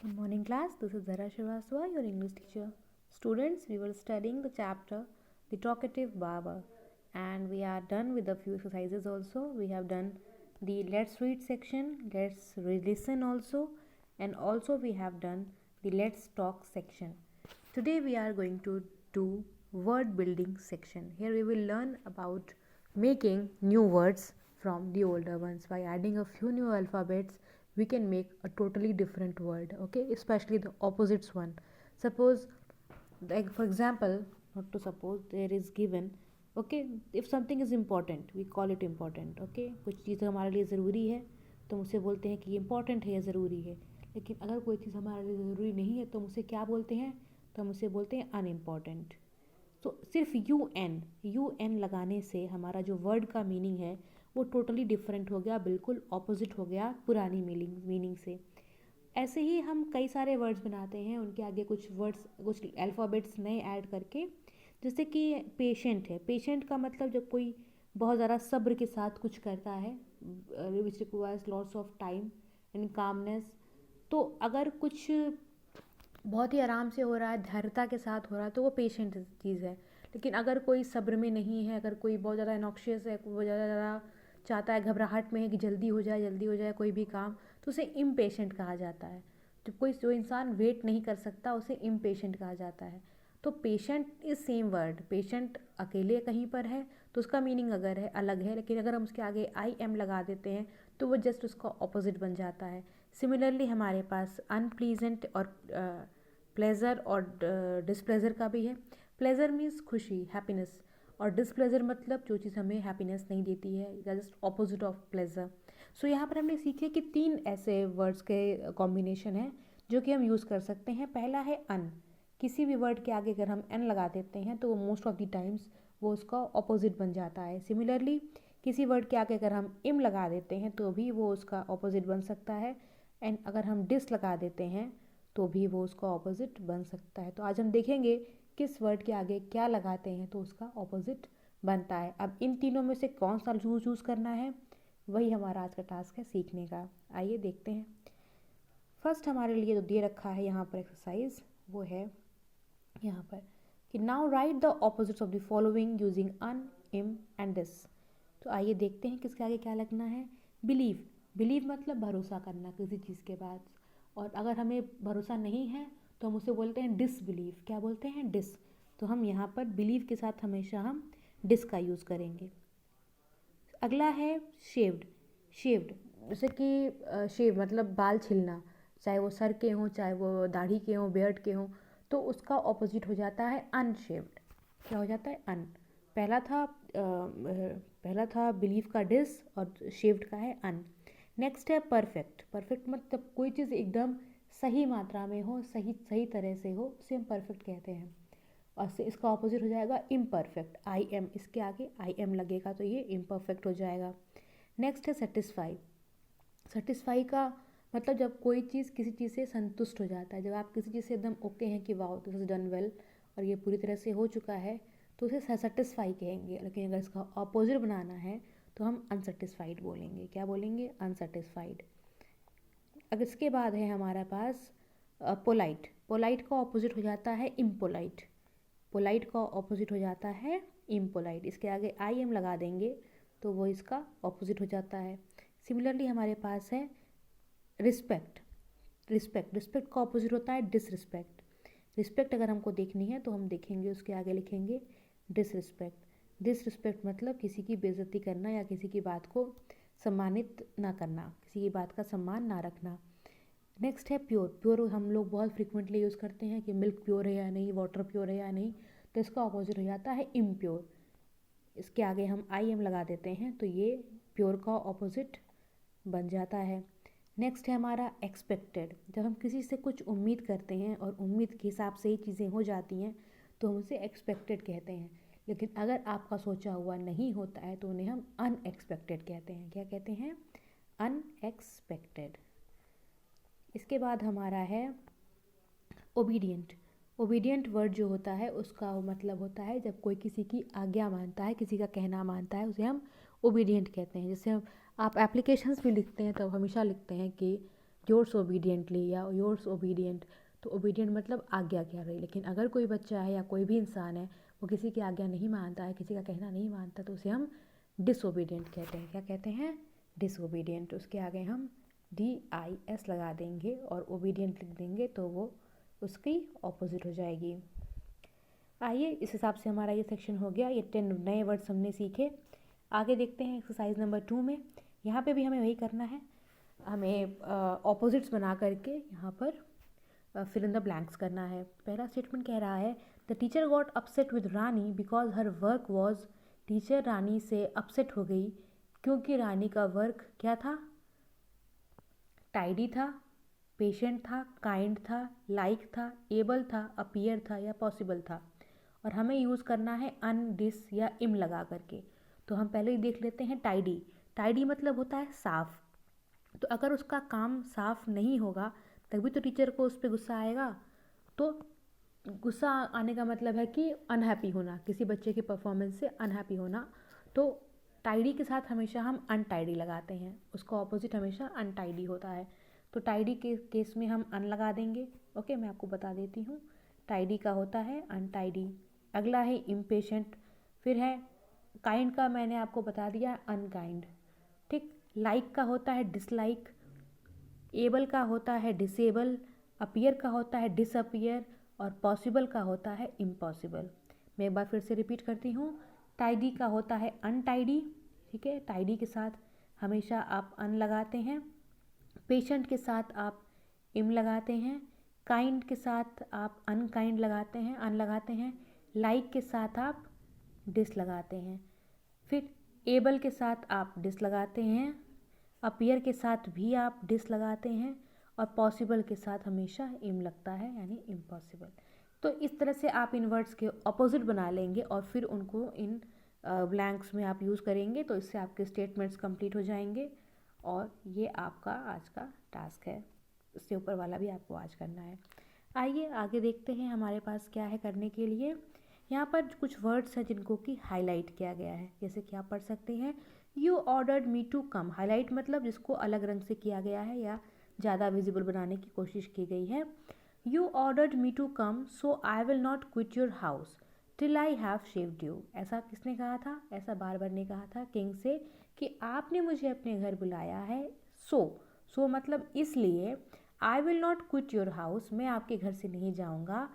Good morning, class. This is Zara Srivastava, your English teacher. Students, we were studying the chapter The Talkative Barber, and we are done with a few exercises also. We have done the Let's Read section, Let's Listen also, and also we have done the Let's Talk section. Today we are going to do word building section. Here we will learn about making new words from the older ones. By adding a few new alphabets, we can make a totally different word, okay, especially the opposites one. Suppose, like for example, not to suppose, there is given, okay, if something is important, we call it important, okay, कुछ चीज़ हमारे लिए ज़रूरी है तो हम उसे बोलते हैं कि ये important है या ज़रूरी है. लेकिन अगर कोई चीज़ हमारे लिए ज़रूरी नहीं है तो हम उसे क्या बोलते हैं, तो हम उसे बोलते हैं अनइम्पॉर्टेंट. तो सिर्फ यू एन लगाने से हमारा जो वर्ड का मीनिंग है वो टोटली डिफरेंट हो गया, बिल्कुल ऑपोजिट हो गया पुरानी मीनिंग से. ऐसे ही हम कई सारे वर्ड्स बनाते हैं, उनके आगे कुछ वर्ड्स, कुछ अल्फ़ाबेट्स नए ऐड करके. जैसे कि पेशेंट है. पेशेंट का मतलब जब कोई बहुत ज़्यादा सब्र के साथ कुछ करता है, which requires lots of time and calmness. तो अगर कुछ बहुत ही आराम से हो रहा है, धैर्यता के साथ हो रहा है, तो वो पेशेंट चीज़ है. लेकिन अगर कोई सब्र में नहीं है, अगर कोई बहुत ज़्यादा नॉक्शियस है, बहुत ज़्यादा चाहता है, घबराहट में है कि जल्दी हो जाए कोई भी काम, तो उसे इम्पेशेंट कहा जाता है. जो इंसान वेट नहीं कर सकता उसे इम्पेशेंट कहा जाता है. तो patient is same word. Patient अकेले कहीं पर है तो उसका मीनिंग अगर है अलग है, लेकिन अगर हम उसके आगे आई एम लगा देते हैं तो वो जस्ट उसका ऑपोजिट बन जाता है. सिमिलरली हमारे पास अनप्लीजेंट और प्लेज़र और डिसप्लेज़र का भी है. प्लेज़र मीन्स खुशी, हैप्पीनेस, और डिसप्लेज़र मतलब जो चीज़ हमें हैप्पीनेस नहीं देती है, जस्ट ऑपोजिट ऑफ प्लेज़र. सो यहाँ पर हमने सीखे कि 3 ऐसे वर्ड्स के कॉम्बिनेशन हैं जो कि हम यूज़ कर सकते हैं. पहला है अन. किसी भी वर्ड के आगे अगर हम एन लगा देते हैं तो वो मोस्ट ऑफ द टाइम्स वो उसका ऑपोजिट बन जाता है. सिमिलरली किसी वर्ड के आगे अगर हम इम लगा देते हैं तो भी वो उसका ऑपोजिट बन सकता है. एंड अगर हम डिस लगा देते हैं तो भी वो उसका ऑपोजिट बन सकता है. तो आज हम देखेंगे किस वर्ड के आगे क्या लगाते हैं तो उसका ऑपोजिट बनता है. अब इन तीनों में से कौन सा चूज़ करना है, वही हमारा आज का टास्क है सीखने का. आइए देखते हैं. फर्स्ट हमारे लिए जो दे रखा है यहाँ पर एक्सरसाइज, वो है यहाँ पर कि now write the opposites of the following using un, im and this. तो आइए देखते हैं किसके आगे क्या लगना है. बिलीव. बिलीव मतलब भरोसा करना किसी चीज़ के बाद. और अगर हमें भरोसा नहीं है तो हम उसे बोलते हैं डिसबिलीव. क्या बोलते हैं, डिस. तो हम यहाँ पर बिलीव के साथ हमेशा हम डिस का यूज़ करेंगे. अगला है शेव्ड. शेव्ड जैसे कि शेव मतलब बाल छिलना, चाहे वो सर के हों, चाहे वो दाढ़ी के हों, बियर्ड के हों, तो उसका ऑपोजिट हो जाता है अनशेव्ड. क्या हो जाता है, अन. पहला था बिलीव का डिस और शेव्ड का है अन. नेक्स्ट है परफेक्ट. परफेक्ट मतलब कोई चीज़ एकदम सही मात्रा में हो, सही सही तरह से हो, उसे हम परफेक्ट कहते हैं. और से इसका ऑपोजिट हो जाएगा इम्परफेक्ट. आई एम, इसके आगे आई एम लगेगा तो ये इम्परफेक्ट हो जाएगा. नेक्स्ट है सेटिस्फाई. सेटिस्फाई का मतलब जब कोई चीज़ किसी चीज़ से संतुष्ट हो जाता है, जब आप किसी चीज़ से एकदम ओके हैं कि wow this is done well और ये पूरी तरह से हो चुका है, तो उसे सेटिस्फाई कहेंगे. लेकिन अगर इसका ऑपोजिट बनाना है तो हम अनसेटिस्फाइड बोलेंगे. क्या बोलेंगे, अनसेटिस्फाइड. अब इसके बाद है हमारे पास पोलाइट. पोलाइट का ऑपोजिट हो जाता है इम्पोलाइट. पोलाइट का ऑपोजिट हो जाता है इम्पोलाइट. इसके आगे आई एम लगा देंगे तो वो इसका ऑपोजिट हो जाता है. सिमिलरली हमारे पास है रिस्पेक्ट. रिस्पेक्ट का ऑपोजिट होता है डिसरिस्पेक्ट. रिस्पेक्ट अगर हमको देखनी है तो हम देखेंगे उसके आगे लिखेंगे डिसरिस्पेक्ट. डिसरिस्पेक्ट मतलब किसी की बेइज्जती करना या किसी की बात को सम्मानित ना करना, किसी की बात का सम्मान ना रखना. नेक्स्ट है प्योर. प्योर हम लोग बहुत फ्रिक्वेंटली यूज़ करते हैं कि मिल्क प्योर है या नहीं, वाटर प्योर है या नहीं, तो इसका ऑपोजिट हो जाता है इम्प्योर. इसके आगे हम आई एम लगा देते हैं तो ये प्योर का ऑपोजिट बन जाता है. नेक्स्ट है हमारा एक्सपेक्टेड. जब हम किसी से कुछ उम्मीद करते हैं और उम्मीद के हिसाब से ही चीज़ें हो जाती हैं तो हम उसे एक्सपेक्टेड कहते हैं. लेकिन अगर आपका सोचा हुआ नहीं होता है तो उन्हें हम अनएक्सपेक्टेड कहते हैं. क्या कहते हैं, अनएक्सपेक्टेड. इसके बाद हमारा है ओबीडियंट. ओबीडियंट वर्ड जो होता है उसका मतलब होता है जब कोई किसी की आज्ञा मानता है, किसी का कहना मानता है, उसे हम ओबीडियंट कहते हैं. जैसे आप एप्लीकेशंस भी लिखते हैं तब हमेशा लिखते हैं कि योर्स ओबीडियंटली या योर्स ओबीडियंट। तो ओबीडियंट मतलब आज्ञा क्या रही, लेकिन अगर कोई बच्चा है या कोई भी इंसान है वो किसी की आज्ञा नहीं मानता है, किसी का कहना नहीं मानता, तो उसे हम डिसोबीडियंट कहते हैं। क्या कहते हैं? डिसोबीडियंट। उसके आगे हम DIS लगा देंगे और ओबीडियंट लिख देंगे तो वो उसकी ऑपोजिट हो जाएगी। आइए, इस हिसाब से हमारा ये सेक्शन हो गया। ये 10 नए वर्ड्स हमने सीखे। आगे देखते हैं एक्सरसाइज नंबर 2 में। यहाँ पे भी हमें वही करना है, हमें ऑपोजिट्स बना करके यहाँ पर फिल इन द ब्लैंक्स करना है। पहला स्टेटमेंट कह रहा है the teacher got upset with Rani because her work was. Teacher Rani से अपसेट हो गई क्योंकि रानी का वर्क क्या था? टाइडी था, पेशेंट था, काइंड था, लाइक था, एबल था, अपीयर था या पॉसिबल था। और हमें यूज़ करना है अन, डिस या इम लगा करके। तो हम पहले ही देख लेते हैं टाइडी। टाइडी मतलब होता है साफ। तो अगर उसका काम साफ नहीं होगा तभी तो टीचर को उस पर गुस्सा आएगा। तो गुस्सा आने का मतलब है कि अनहैप्पी होना, किसी बच्चे की परफॉर्मेंस से अनहैप्पी होना। तो टाइडी के साथ हमेशा हम अनटाइडी लगाते हैं, उसका ऑपोजिट हमेशा अनटाइडी होता है। तो टाइडी के केस में हम अन लगा देंगे। ओके, मैं आपको बता देती हूँ। टाइडी का होता है अनटाइडी। अगला है इम्पेशेंट। फिर है काइंड का मैंने आपको बता दिया अनकाइंड। ठीक। लाइक का होता है डिसलाइक, एबल का होता है डिसेबल, अपीयर का होता है डिसअपीयर और पॉसिबल का होता है इम्पॉसिबल। मैं एक बार फिर से रिपीट करती हूँ। टाइडी का होता है अनटाइडी। ठीक है, टाइडी के साथ हमेशा आप अन लगाते हैं। पेशेंट के साथ आप इम लगाते हैं। काइंड के साथ आप अनकाइंड लगाते हैं, अन लगाते हैं। लाइक के साथ आप डिस लगाते हैं। फिर एबल के साथ आप डिस लगाते हैं। अपीयर के साथ भी आप डिस लगाते हैं और पॉसिबल के साथ हमेशा इम लगता है, यानी इम्पॉसिबल। तो इस तरह से आप इन वर्ड्स के ऑपोजिट बना लेंगे और फिर उनको इन ब्लैंक्स में आप यूज़ करेंगे, तो इससे आपके स्टेटमेंट्स कंप्लीट हो जाएंगे। और ये आपका आज का टास्क है, इससे ऊपर वाला भी आपको आज करना है। आइए आगे देखते हैं हमारे पास क्या है करने के लिए। यहाँ पर कुछ वर्ड्स हैं जिनको कि हाईलाइट किया गया है, जैसे कि आप पढ़ सकते हैं you ordered me to come. Highlight मतलब जिसको अलग रंग से किया गया है या ज़्यादा विजिबल बनाने की कोशिश की गई है। You ordered me to come so I will not quit your house till I have shaved you. ऐसा किसने कहा था? ऐसा बारबर ने कहा था किंग से कि आपने मुझे अपने घर बुलाया है, सो मतलब इसलिए, आई will not quit your house, मैं आपके घर से नहीं जाऊँगा,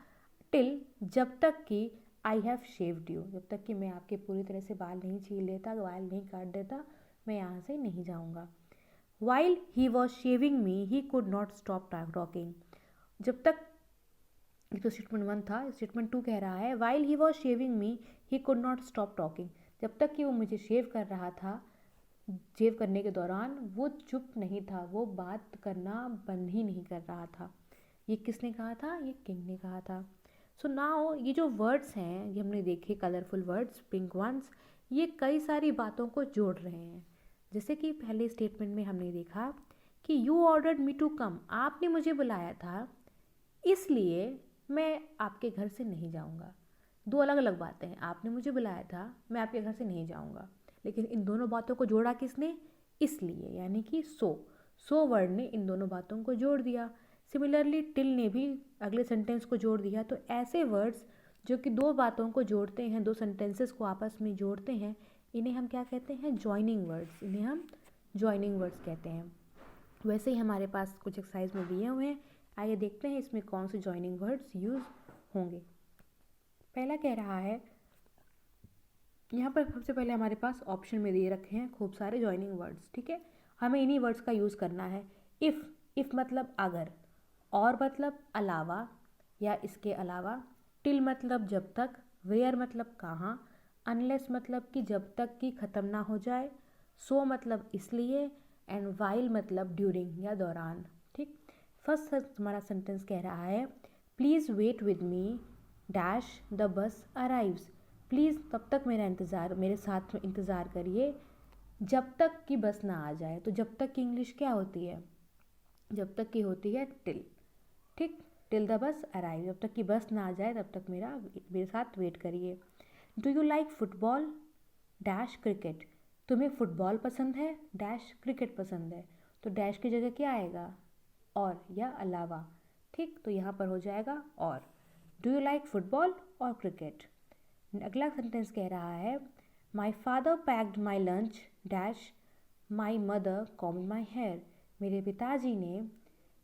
टिल जब तक कि आई हैव शेव्ड यू, जब तक कि मैं आपके पूरी तरह से बाल नहीं छील लेता, बाल नहीं काट देता, मैं यहाँ से नहीं जाऊँगा। While he was shaving me he could not stop talking. जब तक, ये तो स्टेटमेंट 1 था, स्टेटमेंट 2 कह रहा है while he was shaving me he could not stop talking. जब तक कि वो मुझे शेव कर रहा था, शेव करने के दौरान वो चुप नहीं था, वो बात करना बंद ही नहीं कर रहा था। ये किसने कहा था? ये किंग ने कहा था। सो नाउ ये जो वर्ड्स हैं, ये हमने देखे कलरफुल वर्ड्स, पिंक वंस, ये कई सारी बातों को जोड़ रहे हैं। जैसे कि पहले स्टेटमेंट में हमने देखा कि you ordered me to come, आपने मुझे बुलाया था इसलिए मैं आपके घर से नहीं जाऊंगा। दो अलग अलग बातें हैं, आपने मुझे बुलाया था, मैं आपके घर से नहीं जाऊंगा, लेकिन इन दोनों बातों को जोड़ा किसने? इसलिए, यानी कि सो वर्ड ने इन दोनों बातों को जोड़ दिया। सिमिलरली टिल ने भी अगले सेंटेंस को जोड़ दिया। तो ऐसे वर्ड्स जो कि दो बातों को जोड़ते हैं, दो सेंटेंसेस को आपस में जोड़ते हैं, इन्हें हम क्या कहते हैं? Joining words. इन्हें हम जॉइनिंग वर्ड्स कहते हैं। वैसे ही हमारे पास कुछ एक्सरसाइज में दिए हुए हैं, आइए देखते हैं इसमें कौन से जॉइनिंग वर्ड्स यूज़ होंगे। पहला कह रहा है, यहाँ पर सबसे पहले हमारे पास ऑप्शन में दे रखे हैं खूब सारे जॉइनिंग वर्ड्स। ठीक है, हमें इन्हीं वर्ड्स का यूज़ करना है। इफ़ मतलब अगर, और मतलब अलावा या इसके अलावा, टिल मतलब जब तक, वेयर मतलब कहाँ, अनलेस मतलब कि जब तक कि ख़त्म ना हो जाए, सो मतलब इसलिए, एंड वाइल मतलब ड्यूरिंग या दौरान। ठीक। फर्स्ट हमारा सेंटेंस कह रहा है please wait with me dash the bus arrives. Please तब तक मेरा इंतज़ार, मेरे साथ में इंतज़ार करिए जब तक कि बस ना आ जाए। तो जब तक की इंग्लिश क्या होती है? जब तक की होती है टिल। ठीक, टिल द बस अराइव, जब तक कि बस ना आ जाए तब तक मेरे साथ वेट करिए। Do you like football dash cricket. तुम्हें फुटबॉल पसंद है डैश क्रिकेट पसंद है। तो डैश की जगह क्या आएगा? और या अलावा, ठीक। तो यहाँ पर हो जाएगा और। डू यू लाइक फुटबॉल और क्रिकेट। अगला सेंटेंस कह रहा है my father packed my lunch dash my mother combed my hair. मेरे पिताजी ने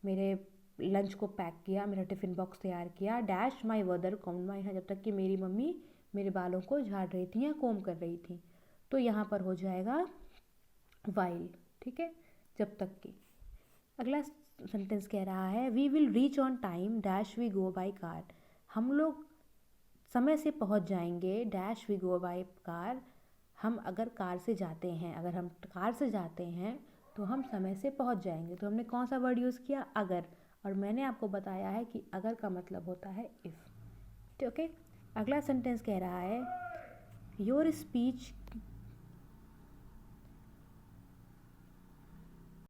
मेरे लंच को पैक किया, मेरा टिफ़िन बॉक्स तैयार किया, dash my mother combed my hair, जब तक कि मेरी मम्मी मेरे बालों को झाड़ रही थी या कोम कर रही थी। तो यहाँ पर हो जाएगा वाइल, ठीक है, जब तक कि। अगला सेंटेंस कह रहा है we will reach on time dash we go by car. हम लोग समय से पहुंच जाएंगे dash we go by car, हम अगर कार से जाते हैं, अगर हम कार से जाते हैं तो हम समय से पहुंच जाएंगे। तो हमने कौन सा वर्ड यूज़ किया, अगर, और मैंने आपको बताया है कि अगर का मतलब होता है इफ़, ठीक है। अगला सेंटेंस कह रहा है योर स्पीच